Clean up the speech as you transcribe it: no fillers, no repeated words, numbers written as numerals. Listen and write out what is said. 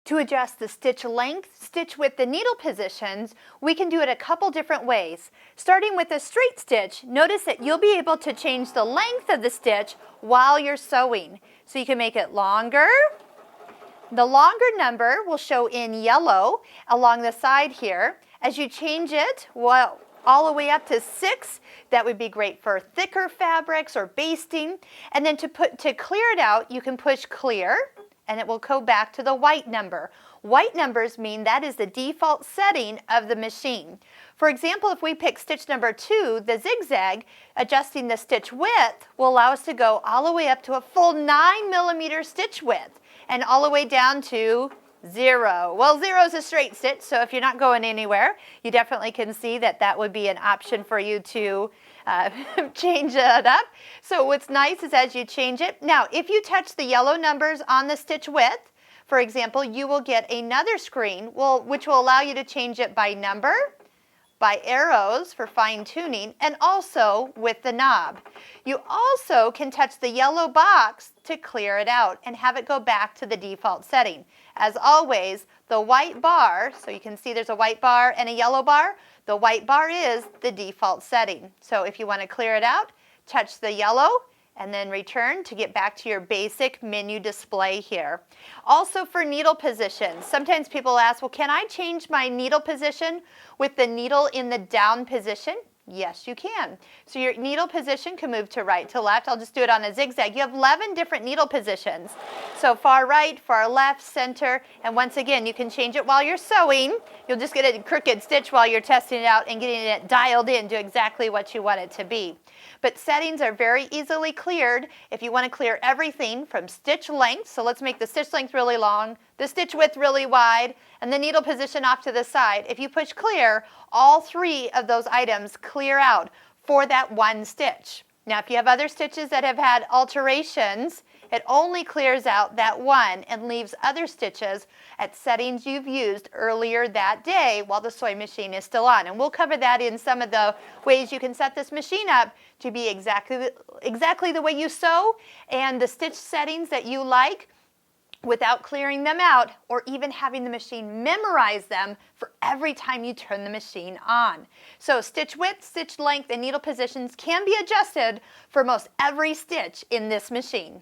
To adjust the stitch length, stitch width, and needle positions, we can do it a couple different ways. Starting with a straight stitch, notice that you'll be able to change the length of the stitch while you're sewing. So you can make it longer. The longer number will show in yellow along the side here. As you change it, well, all the way up to 6, that would be great for thicker fabrics or basting. And then to clear it out, you can push clear, and it will go back to the white number. White numbers mean that is the default setting of the machine. For example, if we pick stitch number 2, the zigzag, adjusting the stitch width will allow us to go all the way up to a full 9mm stitch width and all the way down to 0. Well, 0 is a straight stitch, so if you're not going anywhere, you definitely can see that that would be an option for you to change it up. So what's nice is as you change it, now if you touch the yellow numbers on the stitch width, for example, you will get another screen which will allow you to change it by number, by arrows for fine tuning, and also with the knob. You also can touch the yellow box to clear it out and have it go back to the default setting. As always, the white bar, so you can see there's a white bar and a yellow bar, the white bar is the default setting. So if you want to clear it out, touch the yellow and then return to get back to your basic menu display here. Also for needle position, sometimes people ask, well, can I change my needle position with the needle in the down position? Yes, you can. So your needle position can move to right, to left. I'll just do it on a zigzag. You have 11 different needle positions. So far right, far left, center, and once again, you can change it while you're sewing. You'll just get a crooked stitch while you're testing it out and getting it dialed in to exactly what you want it to be. But settings are very easily cleared if you want to clear everything from stitch length. So let's make the stitch length really long, the stitch width really wide, and the needle position off to the side. If you push clear, all 3 of those items clear out for that one stitch. Now, if you have other stitches that have had alterations, it only clears out that one and leaves other stitches at settings you've used earlier that day while the sewing machine is still on. And we'll cover that in some of the ways you can set this machine up to be exactly the way you sew and the stitch settings that you like, without clearing them out or even having the machine memorize them for every time you turn the machine on. So stitch width, stitch length, and needle positions can be adjusted for most every stitch in this machine.